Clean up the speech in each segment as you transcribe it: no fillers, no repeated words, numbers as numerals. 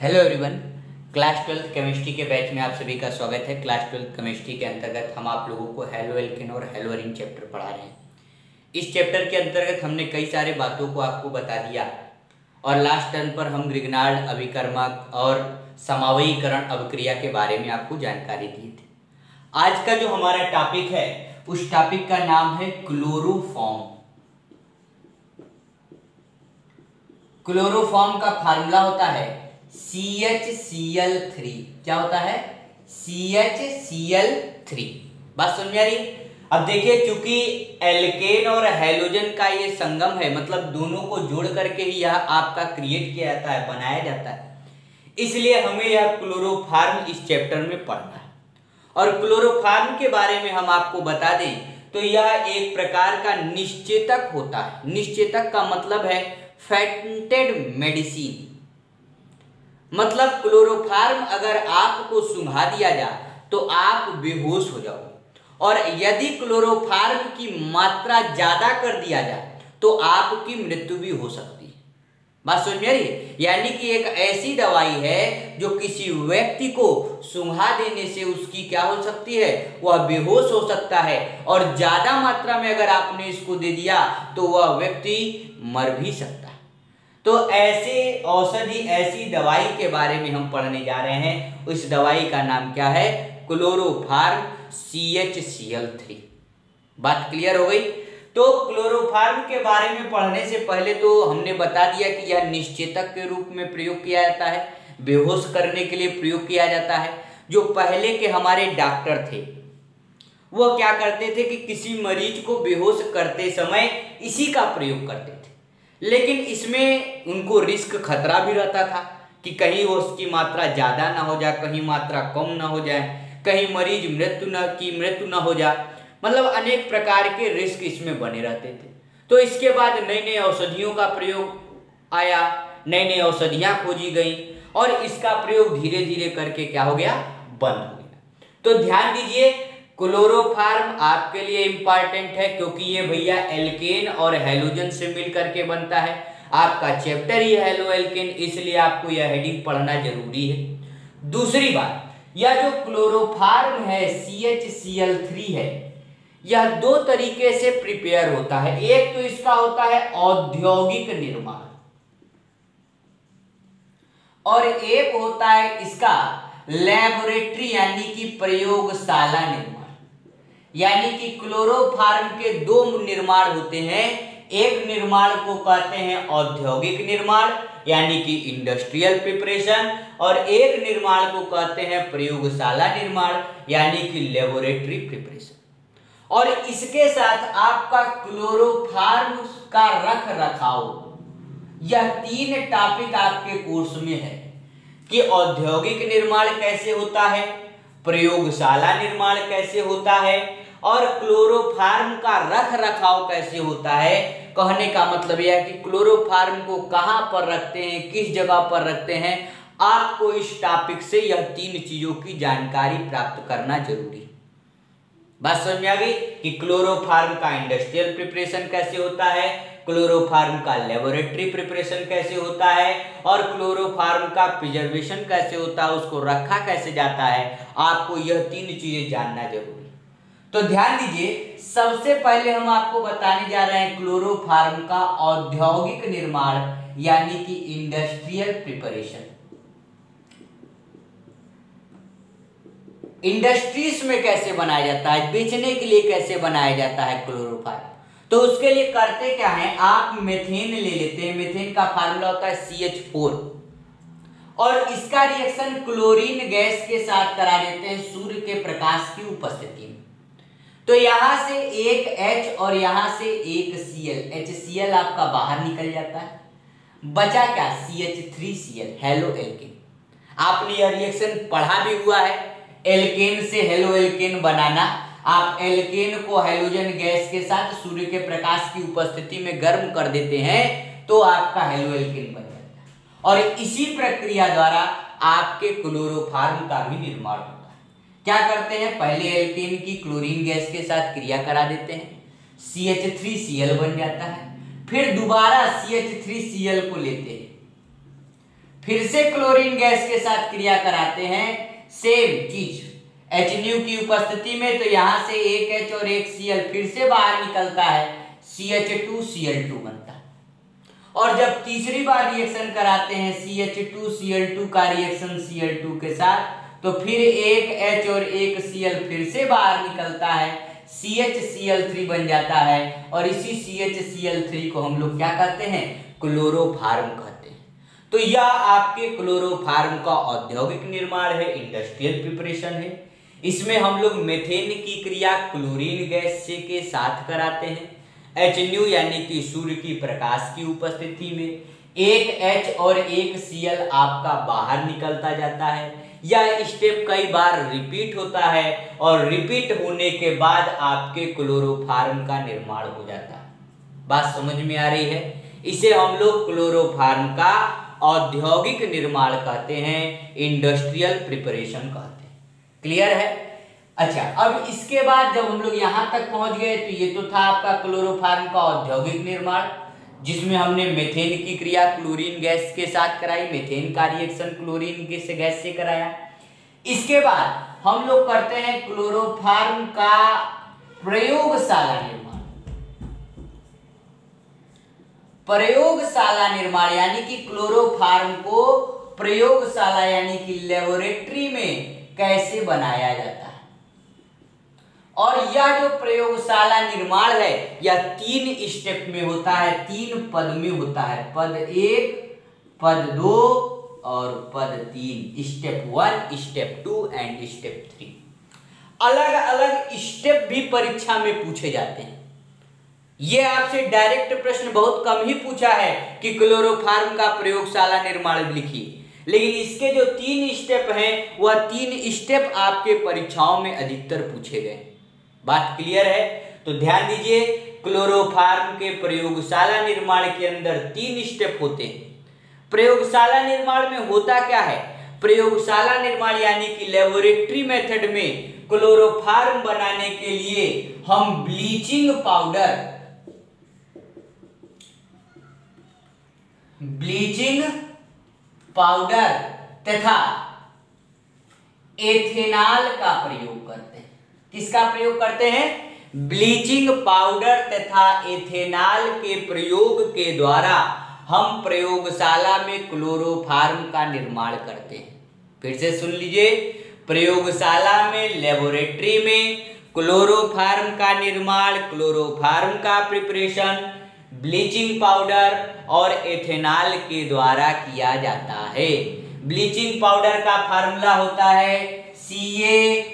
Hello everyone, class 12 chemistry के batch में आप सभी का स्वागत है। क्लास 12 केमिस्ट्री के अंतर्गत हम आप लोगों को हेलो एल्केन और हेलोरीन चैप्टर पढ़ा रहे हैं। इस चैप्टर के अंतर्गत हमने कई सारे बातों को आपको बता दिया और लास्ट टर्न पर हम ग्रिग्नार्ड अभिकर्मक और समावयीकरण अभिक्रिया के बारे में आपको जानकारी दी थी। आज का जो हमारा टॉपिक है उस टॉपिक का नाम है क्लोरोफॉर्म। क्लोरोफॉर्म का फार्मूला होता है CHCl3। क्या होता है? CHCl3। बात समझ आ रही? अब देखिए, चूंकि एल्केन और हैलोजन का ये संगम है, मतलब दोनों को जोड़ करके ही यह आपका क्रिएट किया जाता है, बनाया जाता है, इसलिए हमें यह क्लोरोफॉर्म इस चैप्टर में पढ़ना है। और क्लोरोफॉर्म के बारे में हम आपको बता दें तो यह एक प्रकार का निश्चेतक होता है। निश्चेतक का मतलब है फेटेंटेड मेडिसिन। मतलब क्लोरोफॉर्म अगर आपको सुंघा दिया जाए तो आप बेहोश हो जाओगे, और यदि क्लोरोफॉर्म की मात्रा ज्यादा कर दिया जाए तो आपकी मृत्यु भी हो सकती है। बात समझ में आ रही है? यानी कि एक ऐसी दवाई है जो किसी व्यक्ति को सुंघा देने से उसकी क्या हो सकती है, वह बेहोश हो सकता है, और ज्यादा मात्रा में अगर आपने इसको दे दिया तो वह व्यक्ति मर भी सकता है। तो ऐसे औषधि, ऐसी दवाई के बारे में हम पढ़ने जा रहे हैं। उस दवाई का नाम क्या है? Chloroform CHCl3। बात क्लियर हो गई? तो क्लोरोफॉर्म के बारे में पढ़ने से पहले तो हमने बता दिया कि यह निश्चेतक के रूप में प्रयोग किया जाता है, बेहोश करने के लिए प्रयोग किया जाता है। जो पहले के हमारे डॉक्टर थे वो क्या करते थे कि किसी मरीज को बेहोश करते समय इसी का प्रयोग करते थे, लेकिन इसमें उनको रिस्क, खतरा भी रहता था कि कहीं वो उसकी मात्रा ज़्यादा ना हो जाए, कहीं मात्रा कम ना हो जाए, कहीं मरीज मृत्यु ना हो जाए। मतलब अनेक प्रकार के रिस्क इसमें बने रहते थे। तो इसके बाद नई नई औषधियों का प्रयोग आया, नई नई औषधियाँ खोजी गई और इसका प्रयोग धीरे धीरे करके क्या हो गया? बंद हो गया। तो ध्यान दीजिए, क्लोरोफॉर्म आपके लिए इंपॉर्टेंट है क्योंकि ये भैया एल्केन और हैलोजन से मिलकर के बनता है। आपका चैप्टर ही हेलो एल्केन, इसलिए आपको यह हेडिंग पढ़ना जरूरी है। दूसरी बात, यह जो क्लोरोफॉर्म है CHCl3 है, यह दो तरीके से प्रिपेयर होता है। एक तो इसका होता है औद्योगिक निर्माण और एक होता है इसका लैबोरेटरी यानी कि प्रयोगशाला निर्माण। यानी कि क्लोरोफॉर्म के दो निर्माण होते हैं। एक निर्माण को कहते हैं औद्योगिक निर्माण यानी कि इंडस्ट्रियल प्रिपरेशन, और एक निर्माण को कहते हैं प्रयोगशाला निर्माण यानी कि लेबोरेटरी प्रिपरेशन। और इसके साथ आपका क्लोरोफॉर्म का रख रखाव, यह तीन टॉपिक आपके कोर्स में है कि औद्योगिक निर्माण कैसे होता है, प्रयोगशाला निर्माण कैसे होता है और क्लोरोफॉर्म का रख रखाव कैसे होता है। कहने का मतलब यह है कि क्लोरोफॉर्म को कहां पर रखते हैं, किस जगह पर रखते हैं, आपको इस टॉपिक से यह तीन चीजों की जानकारी प्राप्त करना जरूरी है। बात समझ में आ गई कि क्लोरोफॉर्म का इंडस्ट्रियल प्रिपरेशन कैसे होता है, क्लोरोफॉर्म का लेबोरेटरी प्रिपरेशन कैसे होता है और क्लोरोफॉर्म का प्रिजर्वेशन कैसे होता है, उसको रखा कैसे जाता है। आपको यह तीन चीजें जानना जरूरी। तो ध्यान दीजिए, सबसे पहले हम आपको बताने जा रहे हैं क्लोरोफॉर्म का औद्योगिक निर्माण यानी कि इंडस्ट्रियल प्रिपरेशन। इंडस्ट्रीज में कैसे बनाया जाता है, बेचने के लिए कैसे बनाया जाता है क्लोरोफॉर्म। तो उसके लिए करते क्या है, आप मेथेन ले लेते हैं। मेथेन का फार्मूला होता है CH4 और इसका रिएक्शन क्लोरीन गैस के साथ करा देते हैं सूर्य के प्रकाश की उपस्थिति में। तो यहां से एक H और यहां से एक Cl, HCl आपका बाहर निकल जाता है। बचा क्या? CH3Cl, halo alkane. आपने यह रिएक्शन पढ़ा भी हुआ है, एल्केन से हेलो एल्केन बनाना। आप एल्केन को हैलोजन गैस के साथ सूर्य के प्रकाश की उपस्थिति में गर्म कर देते हैं तो आपका हेलो एल्केन बन जाता है, और इसी प्रक्रिया द्वारा आपके क्लोरोफॉर्म का भी निर्माण होता है। क्या करते हैं, पहले एल्केन की क्लोरीन गैस के साथ क्रिया करा देते हैं, CH3Cl बन जाता है, फिर दोबारा CH3Cl को लेते हैं, फिर से क्लोरीन गैस के साथ क्रिया कराते हैं, सेम चीज HNU की उपस्थिति में, तो यहां से एक H और एक Cl फिर से बाहर निकलता है, CH2Cl2 बनता है। और जब तीसरी बार रिएक्शन कराते हैं CH2Cl2 का रिएक्शन Cl2 के साथ, तो फिर एक H और एक Cl फिर से बाहर निकलता है, CHCl3 बन जाता है। और इसी CHCl3 को हम लोग क्या कहते हैं, क्लोरोफार्म कहते हैं। तो यह आपके क्लोरोफार्म का औद्योगिक निर्माण है, इंडस्ट्रियल प्रिपरेशन है। इसमें हम लोग मेथेन की क्रिया क्लोरीन गैस से के साथ कराते हैं। HNU यानी कि सूर्य की प्रकाश की उपस्थिति में एक H और एक Cl आपका बाहर निकलता जाता है। यह स्टेप कई बार रिपीट होता है और रिपीट होने के बाद आपके क्लोरोफार्म का निर्माण हो जाता है। बात समझ में आ रही है? इसे हम लोग क्लोरोफार्म का औद्योगिक निर्माण कहते हैं, इंडस्ट्रियल प्रिपरेशन कहते हैं। क्लियर है? अच्छा, अब इसके बाद जब हम लोग यहाँ तक पहुंच गए, तो ये तो था आपका क्लोरोफार्म का औद्योगिक निर्माण, जिसमें हमने मेथेन की क्रिया क्लोरीन गैस के साथ कराई, मेथेन का रिएक्शन क्लोरीन गैस से कराया। इसके बाद हम लोग करते हैं क्लोरोफार्म का प्रयोगशाला निर्माण। प्रयोगशाला निर्माण यानी कि क्लोरोफार्म को प्रयोगशाला यानी कि लेबोरेटरी में कैसे बनाया जाता है। और यह जो प्रयोगशाला निर्माण है यह 3 स्टेप में होता है, 3 पद में होता है, पद 1, पद 2 और पद 3, स्टेप 1, स्टेप 2 एंड स्टेप 3। अलग अलग स्टेप भी परीक्षा में पूछे जाते हैं। ये आपसे डायरेक्ट प्रश्न बहुत कम ही पूछा है कि क्लोरोफार्म का प्रयोगशाला निर्माण लिखिए, लेकिन इसके जो 3 स्टेप हैं वह 3 स्टेप आपके परीक्षाओं में अधिकतर पूछे गए। बात क्लियर है? तो ध्यान दीजिए, क्लोरोफार्म के प्रयोगशाला निर्माण के अंदर 3 स्टेप होते हैं। प्रयोगशाला निर्माण में होता क्या है? प्रयोगशाला निर्माण यानी कि लेबोरेटरी मेथड में क्लोरोफार्म बनाने के लिए हम ब्लीचिंग पाउडर तथा एथेनॉल का प्रयोग करते हैं। किसका प्रयोग करते हैं? ब्लीचिंग पाउडर तथा एथेनॉल के प्रयोग के द्वारा हम प्रयोगशाला में क्लोरोफार्म का निर्माण करते हैं। फिर से सुन लीजिए, प्रयोगशाला में, लेबोरेटरी में क्लोरोफार्म का निर्माण, क्लोरोफार्म का प्रिपरेशन ब्लीचिंग पाउडर और एथेनॉल के द्वारा किया जाता है। ब्लीचिंग पाउडर का फार्मूला होता है CaOCl2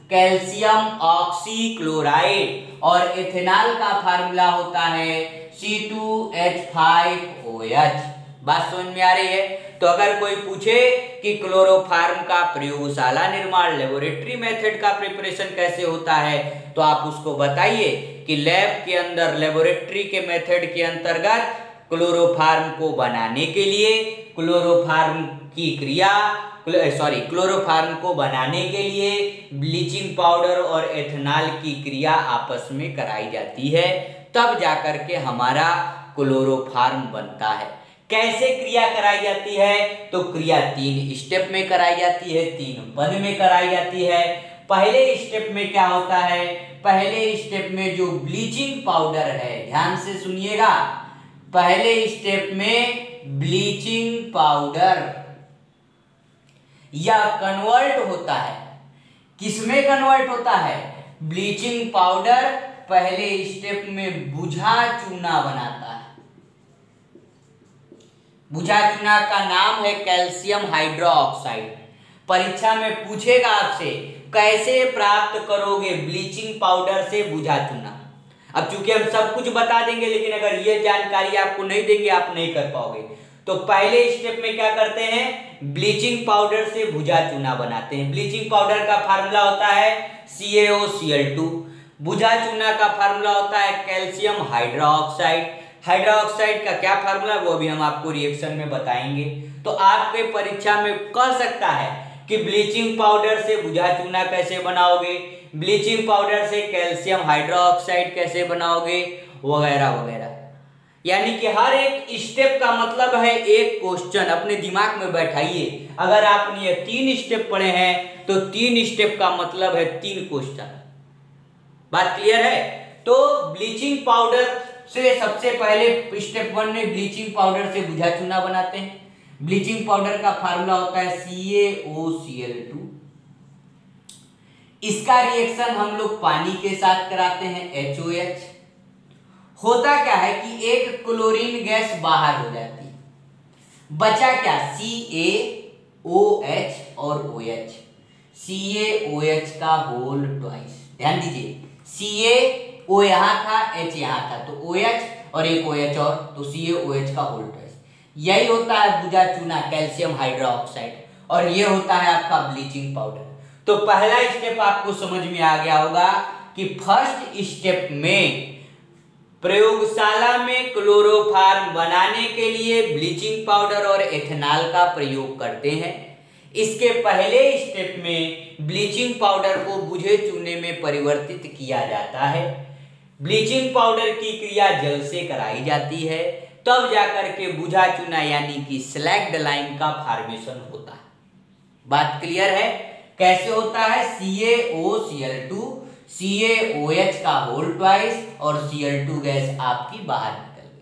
कैल्शियम ऑक्सीक्लोराइड, और एथेनॉल का फार्मूला होता है C2H5OH। बात समझ में आ रही है? तो अगर कोई पूछे कि क्लोरोफार्म का प्रयोगशाला निर्माण, लेबोरेटरी मेथड का प्रिपरेशन कैसे होता है, तो आप उसको बताइए कि लैब के अंदर, लेबोरेटरी के मेथड के अंतर्गत क्लोरोफार्म को बनाने के लिए क्लोरोफार्म को बनाने के लिए ब्लीचिंग पाउडर और एथेनॉल की क्रिया आपस में कराई जाती है, तब जाकर के हमारा क्लोरोफार्म बनता है। कैसे क्रिया कराई जाती है? तो क्रिया 3 स्टेप में कराई जाती है, 3 पद में कराई जाती है। पहले स्टेप में क्या होता है? पहले स्टेप में जो ब्लीचिंग पाउडर है, ध्यान से सुनिएगा, पहले स्टेप में ब्लीचिंग पाउडर या कन्वर्ट होता है। किसमें कन्वर्ट होता है? ब्लीचिंग पाउडर पहले स्टेप में बुझा चूना बनाता है। बुझा चूना का नाम है कैल्शियम हाइड्रोक्साइड। परीक्षा में पूछेगा आपसे कैसे प्राप्त करोगे ब्लीचिंग पाउडर से बुझा चूना। अब चूंकि हम सब कुछ बता देंगे, लेकिन अगर ये जानकारी आपको नहीं देंगे आप नहीं कर पाओगे। तो पहले स्टेप में क्या करते हैं? ब्लीचिंग पाउडर से बुझा चूना बनाते हैं। ब्लीचिंग पाउडर का फार्मूला होता है CaOCl2। बुझा चूना का फार्मूला होता है कैल्शियम हाइड्रोक्साइड। हाइड्रोक्साइड का क्या फार्मूला वो भी हम आपको रिएक्शन में बताएंगे। तो आपके परीक्षा में कह सकता है कि ब्लीचिंग पाउडर से बुझा चूना कैसे बनाओगे, ब्लीचिंग पाउडर से कैल्शियम हाइड्रोक्साइड कैसे बनाओगे, वगैरह वगैरह। यानी कि हर एक स्टेप का मतलब है एक क्वेश्चन। अपने दिमाग में बैठाइए, अगर आपने ये 3 स्टेप पढ़े हैं तो 3 स्टेप का मतलब है 3 क्वेश्चन। बात क्लियर है? तो ब्लीचिंग पाउडर से सबसे पहले स्टेप 1 में ब्लीचिंग पाउडर से बुझा चूना बनाते हैं। ब्लीचिंग पाउडर का फार्मूला होता है CaOCl2। इसका रिएक्शन हम लोग पानी के साथ कराते हैं HOH। होता क्या है कि एक क्लोरीन गैस बाहर हो जाती है, बचा क्या CaOH और OH, CaOH का होल ट्वाइस। ध्यान दीजिए, CaO यहां था, H यहां था, तो OH और एक OH और, तो CaOH का होल ट्वाइस। यही होता है बुझा चूना, कैल्शियम हाइड्रोक्साइड, और ये होता है आपका ब्लीचिंग पाउडर। तो पहला स्टेप आपको समझ में आ गया होगा कि फर्स्ट स्टेप में प्रयोगशाला में क्लोरोफॉर्म बनाने के लिए ब्लीचिंग पाउडर और एथेनॉल का प्रयोग करते हैं। इसके पहले स्टेप में ब्लीचिंग पाउडर को बुझे चूने में परिवर्तित किया जाता है। ब्लीचिंग पाउडर की क्रिया जल से कराई जाती है, तब जाकर के बुझा चूना यानी कि स्लैग्ड लाइम का फॉर्मेशन होता है। बात क्लियर है? कैसे होता है? CaOCl2, CaOH का होल ट्वाइस और Cl2 गैस आपकी बाहर निकल गई।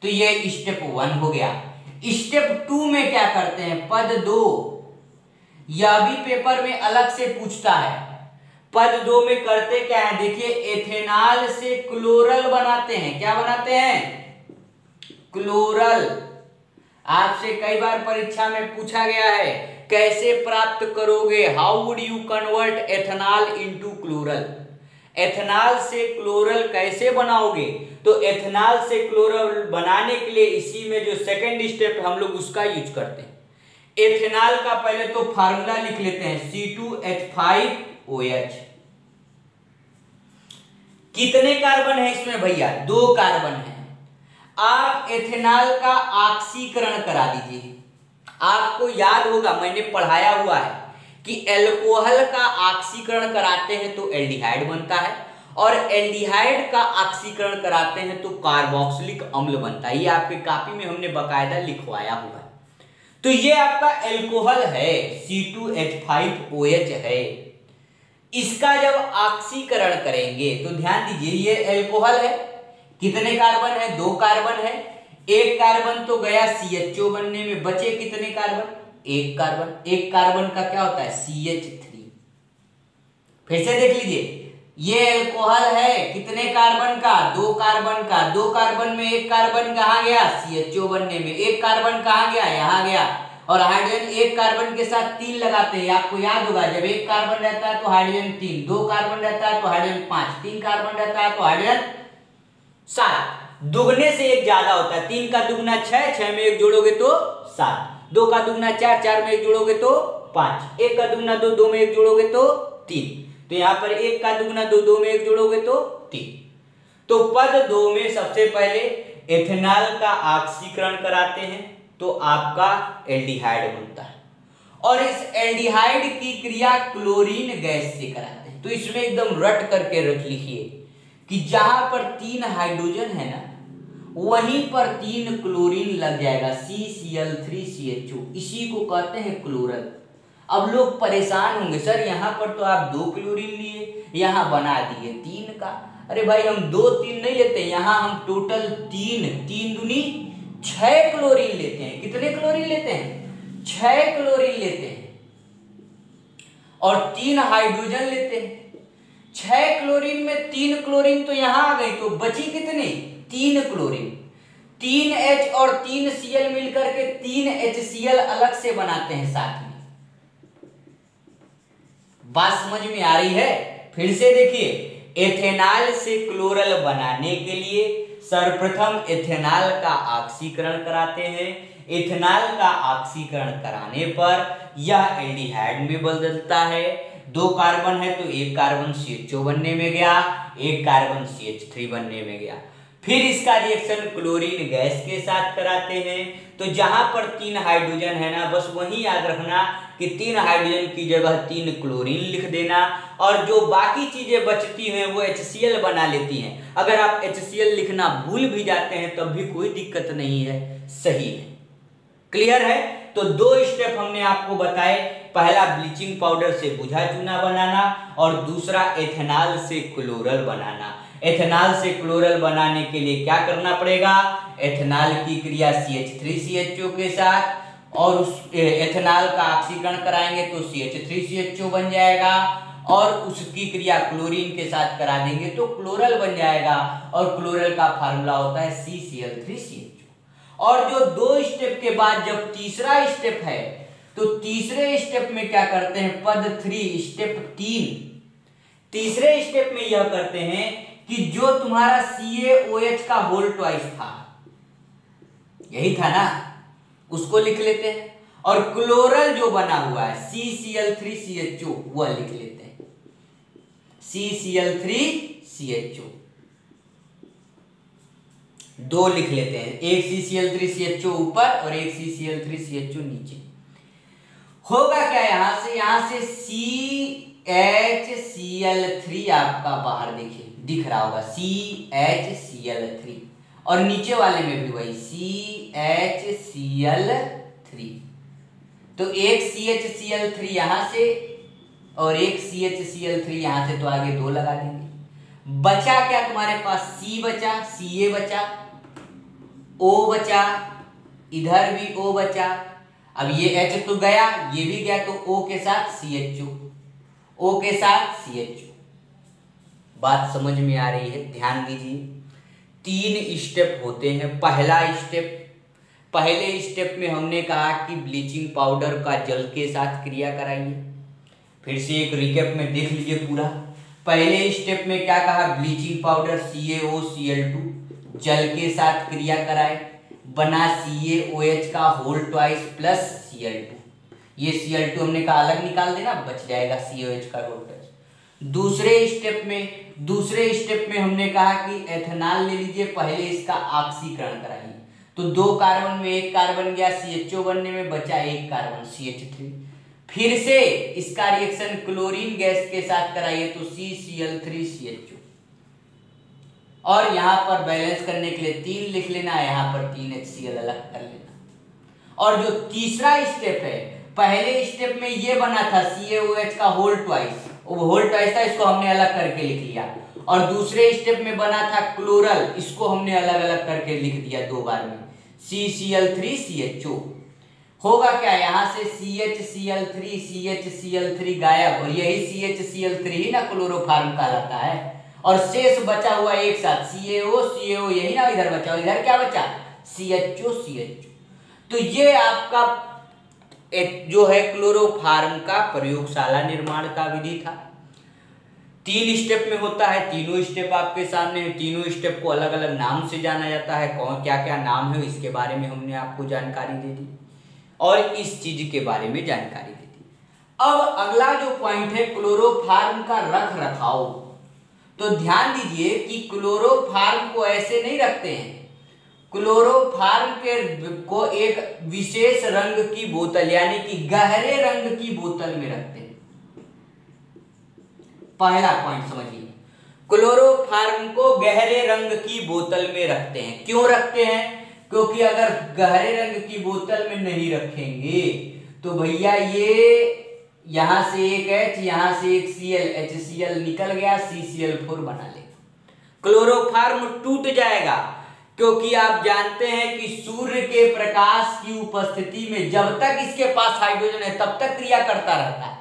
तो ये स्टेप 1 हो गया। स्टेप 2 में क्या करते हैं? पद 2, यह भी पेपर में अलग से पूछता है। पद 2 में करते क्या है? देखिए, एथेनॉल से क्लोरल बनाते हैं। क्या बनाते हैं? क्लोरल। आपसे कई बार परीक्षा में पूछा गया है, कैसे प्राप्त करोगे? How would you convert ethanol into chloral? Ethanol से क्लोरल कैसे बनाओगे? तो एथेनॉल से क्लोरल बनाने के लिए इसी में जो सेकंड स्टेप हम लोग उसका यूज करते हैं। एथेनॉल का पहले तो फार्मूला लिख लेते हैं, C2H5OH। कितने कार्बन है इसमें भैया? 2 कार्बन है। आप एथेनॉल का ऑक्सीकरण करा दीजिए। आपको याद होगा, मैंने पढ़ाया हुआ है कि एल्कोहल का ऑक्सीकरण कराते हैं तो एल्डिहाइड बनता है, और एल्डिहाइड का ऑक्सीकरण कराते हैं तो कार्बोक्सिलिक अम्ल बनता है। ये आपके कॉपी में हमने बकायदा लिखवाया हुआ है। तो ये आपका एल्कोहल है, C2H5OH है। इसका जब ऑक्सीकरण करेंगे तो ध्यान दीजिए, ये एल्कोहल है। कितने कार्बन है? 2 कार्बन है। एक कार्बन तो गया CHO बनने में, बचे कितने कार्बन? 1 कार्बन। 1 कार्बन का क्या होता है? CH3। फिर से देख लीजिए, ये एल्कोहल है, कितने कार्बन का? 2 कार्बन का। 2 कार्बन में 1 कार्बन कहाँ गया? CHO बनने में। 1 कार्बन कहाँ गया? यहाँ गया। और हाइड्रोजन 1 कार्बन के साथ 3 लगाते हैं। आपको याद होगा, जब 1 कार्बन रहता है तो हाइड्रोजन 3, 2 कार्बन रहता है तो हाइड्रोजन 5, 3 कार्बन रहता है तो हाइड्रोजन 7। दुगने से 1 ज्यादा होता है। 3 का दुगना 6, 6 में 1 जोड़ोगे तो 7, 2 का दुगना 4, 4 में 1 जोड़ोगे तो 5, 1 का दुगना 2, 2 में 1 जोड़ोगे तो 3। तो यहाँ पर 1 का दुगना 2, 2 में 1 जोड़ोगे तो 3। तो पद 2 में सबसे पहले एथेनॉल का ऑक्सीकरण कराते हैं तो आपका एल्डिहाइड बनता है, और इस एल्डिहाइड की क्रिया क्लोरीन गैस से कराते हैं। तो इसमें एकदम रट करके रख लिखिए कि जहां पर 3 हाइड्रोजन है ना, वहीं पर 3 क्लोरीन लग जाएगा, CCl3CHO। इसी को कहते हैं क्लोरल। अब लोग परेशान होंगे, सर यहाँ पर तो आप 2 क्लोरीन लिए, यहाँ बना दिए 3 का। अरे भाई, हम 2 3 नहीं लेते, यहाँ हम टोटल 3 दूनी 6 क्लोरीन लेते हैं। कितने क्लोरीन लेते हैं? 6 क्लोरीन लेते हैं, और 3 हाइड्रोजन लेते हैं। 6 क्लोरीन में 3 क्लोरीन तो यहां आ गई, तो बची कितनी? 3 क्लोरीन। 3H और 3Cl मिलकर के 3HCl अलग से बनाते हैं साथ में। बात समझ में आ रही है? फिर से देखिए, एथेनॉल से क्लोरल बनाने के लिए सर्वप्रथम एथेनॉल का ऑक्सीकरण कराते हैं। एथेनॉल का ऑक्सीकरण कराने पर यह एल्डिहाइड में बदलता है। 2 कार्बन है तो 1 कार्बन CHO बनने में गया, 1 कार्बन CH3 बनने में गया। फिर इसका रिएक्शन क्लोरीन गैस के साथ कराते हैं। तो जहां पर 3 हाइड्रोजन है ना, बस वही याद रखना कि 3 हाइड्रोजन की जगह 3 क्लोरीन लिख देना, और जो बाकी चीजें बचती हैं वो HCl बना लेती हैं। अगर आप HCl लिखना भूल भी जाते हैं तब भी कोई दिक्कत नहीं है, सही है। क्लियर है? तो 2 स्टेप हमने आपको बताए, पहला ब्लीचिंग पाउडर से बुझा चूना बनाना और दूसरा एथेनॉल से क्लोरल बनाना। एथेनॉल से क्लोरल बनाने के लिए क्या करना पड़ेगा? एथेनॉल की क्रिया CH3CHO के साथ और उस एथेनॉल का ऑक्सीकरण कराएंगे तो CH3CHO बन जाएगा और उसकी क्रिया क्लोरीन के साथ करा देंगे तो क्लोरल बन जाएगा और क्लोरल का फार्मूला होता है CCl3CHO। और जो 2 स्टेप के बाद जब तीसरा स्टेप है तो तीसरे स्टेप में क्या करते हैं? पद 3 स्टेप 3, तीसरे स्टेप में यह करते हैं कि जो तुम्हारा CaOH का होल ट्वाइस था, यही था ना, उसको लिख लेते हैं और क्लोरल जो बना हुआ है CCl3CHO वह लिख लेते हैं, CCl3CHO 2 लिख लेते हैं, एक CCl3CHO ऊपर और एक CCl3CHO नीचे। होगा क्या यहां से CHCl3 आपका बाहर देखिए दिख रहा होगा, CHCl3 और नीचे वाले में भी वही CHCl3। तो एक CHCl3 यहां से और एक CHCl3 यहां से, तो आगे 2 लगा देंगे। बचा क्या तुम्हारे पास? C बचा, Ca बचा, O बचा, इधर भी O बचा। अब ये H तो गया, ये भी गया, तो O के साथ CHO, O के साथ CHO। बात समझ में आ रही है? ध्यान दीजिए, 3 स्टेप होते हैं। पहले स्टेप में हमने कहा कि ब्लीचिंग पाउडर का जल के साथ क्रिया कराइए। फिर से एक रिकैप में देख लीजिए पूरा। पहले स्टेप में क्या कहा? ब्लीचिंग पाउडर CaOCl2 जल के साथ क्रिया कराए, बना CaOH का होल ट्वाइस प्लस Cl2। ये Cl2 हमने कहा अलग निकाल देना, बच जाएगा CaOH का होल ट्वाइस। दूसरे स्टेप में हमने कहा कि एथेनॉल ले लीजिए, पहले इसका ऑक्सीकरण कराइए। तो 2 कार्बन में 1 कार्बन गया, CHO बनने में बचा 1 कार्बन CH3। फिर से इसका रिएक्शन क्लोरीन गैस के साथ कराइए तो CCl3CHO। और यहाँ पर बैलेंस करने के लिए 3 लिख लेना, यहाँ पर 3 HCl अलग कर लेना। और जो तीसरा स्टेप है, पहले स्टेप में ये बना था CaOH का होल ट्वाइस, वो होल ट्वाइस था, इसको हमने अलग करके लिख लिया। और दूसरे स्टेप में बना था क्लोरल, इसको हमने अलग अलग करके लिख दिया 2 बार में, CCl3CHO। होगा क्या? यहाँ से CHCl3 गायब और यही CHCl3 ही ना क्लोरोफार्म कहलाता है। और शेष बचा हुआ एक साथ CaO यही ना इधर बचा, और इधर क्या बचा? CHO। तो ये आपका एक जो है क्लोरोफार्म का प्रयोगशाला निर्माण का विधि था। 3 स्टेप में होता है, तीनों स्टेप आपके सामने है। तीनों स्टेप को अलग अलग नाम से जाना जाता है, कौन क्या क्या नाम है इसके बारे में हमने आपको जानकारी दे दी और इस चीज के बारे में जानकारी दे दी। अब अगला जो पॉइंट है क्लोरोफार्म का रख रखाव। तो ध्यान दीजिए कि क्लोरोफार्म को ऐसे नहीं रखते हैं, क्लोरोफार्म को एक विशेष रंग की बोतल यानी कि गहरे रंग की बोतल में रखते हैं। पहला पॉइंट समझिए, क्लोरोफार्म को गहरे रंग की बोतल में रखते हैं। क्यों रखते हैं? क्योंकि अगर गहरे रंग की बोतल में नहीं रखेंगे तो भैया ये यहां से एक H, यहां से एक Cl, HCl निकल गया, CCl4 बना लेगा, क्लोरोफार्म टूट जाएगा। क्योंकि आप जानते हैं कि सूर्य के प्रकाश की उपस्थिति में जब तक इसके पास हाइड्रोजन है तब तक क्रिया करता रहता है।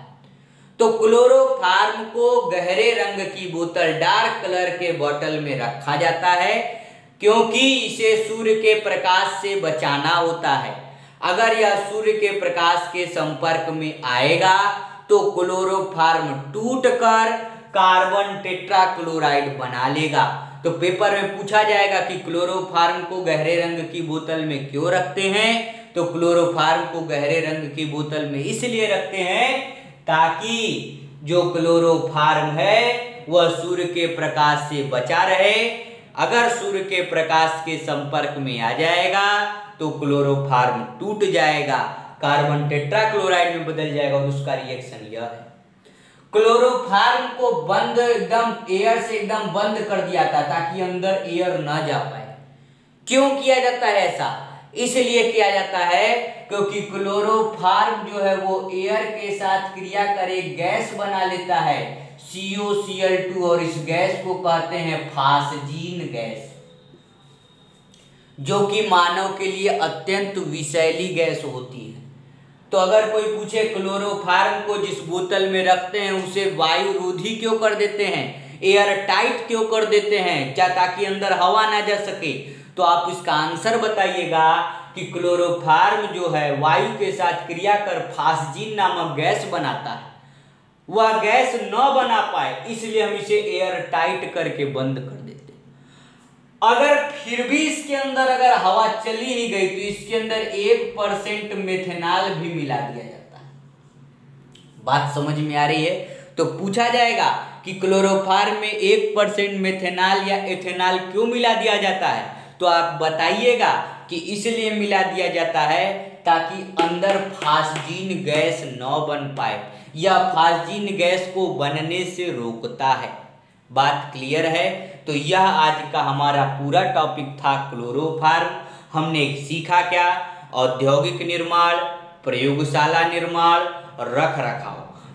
तो क्लोरोफार्म को गहरे रंग की बोतल, डार्क कलर के बोतल में रखा जाता है क्योंकि इसे सूर्य के प्रकाश से बचाना होता है। अगर यह सूर्य के प्रकाश के संपर्क में आएगा तो क्लोरोफार्म टूटकर कार्बन टेट्राक्लोराइड बना लेगा। तो पेपर में पूछा जाएगा कि क्लोरोफार्म को गहरे रंग की बोतल में क्यों रखते हैं? तो क्लोरोफार्म को गहरे रंग की बोतल में इसलिए रखते हैं ताकि जो क्लोरोफार्म है वह सूर्य के प्रकाश से बचा रहे। अगर सूर्य के प्रकाश के संपर्क में आ जाएगा तो क्लोरोफार्म टूट जाएगा, कार्बन टेट्राक्लोराइड में बदल जाएगा और उसका रिएक्शन यह है। क्लोरोफॉर्म को बंद एकदम एयर से एकदम बंद कर दिया था ताकि अंदर एयर ना जा पाए। क्यों किया जाता है ऐसा? इसलिए किया जाता है क्योंकि क्लोरोफॉर्म जो है वो एयर के साथ क्रिया कर एक गैस बना लेता है COCl2 और इस गैस को कहते हैं फास्जीन गैस, जो कि मानव के लिए अत्यंत विषैली गैस होती है। तो अगर कोई पूछे क्लोरोफॉर्म को जिस बोतल में रखते हैं उसे वायु रोधी क्यों कर देते हैं, एयर टाइट क्यों कर देते हैं, क्या ताकि अंदर हवा ना जा सके, तो आप इसका आंसर बताइएगा कि क्लोरोफॉर्म जो है वायु के साथ क्रिया कर फास्जीन नामक गैस बनाता है, वह गैस न बना पाए इसलिए हम इसे एयर टाइट करके बंद कर देते हैं। अगर फिर भी इसके अंदर अगर हवा चली ही गई तो इसके अंदर 1% मेथेनॉल भी मिला दिया जाता है। बात समझ में आ रही है? तो पूछा जाएगा कि क्लोरोफॉर्म में 1% मेथेनॉल या एथेनॉल क्यों मिला दिया जाता है, तो आप बताइएगा कि इसलिए मिला दिया जाता है ताकि अंदर फास्जीन गैस न बन पाए, या फास्जीन गैस को बनने से रोकता है। बात क्लियर है? तो यह आज का हमारा पूरा टॉपिक था क्लोरोफॉर्म। हमने सीखा क्या? औद्योगिक निर्माण, प्रयोगशाला निर्माण और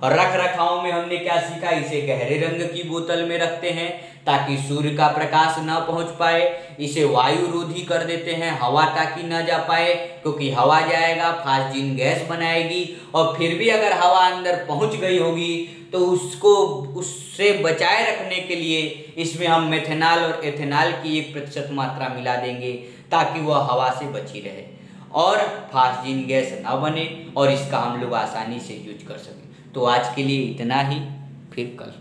रख रखाव में हमने क्या सीखा? इसे गहरे रंग की बोतल में रखते हैं ताकि सूर्य का प्रकाश न पहुंच पाए, इसे वायु रोधी कर देते हैं, हवा ताकि न जा पाए, क्योंकि हवा जाएगा फास्जीन गैस बनाएगी, और फिर भी अगर हवा अंदर पहुंच गई होगी तो उससे बचाए रखने के लिए इसमें हम मेथेनॉल और एथेनॉल की 1% मात्रा मिला देंगे ताकि वह हवा से बची रहे और फास्जीन गैस न बने और इसका हम लोग आसानी से यूज कर सकें। तो आज के लिए इतना ही, फिर कल।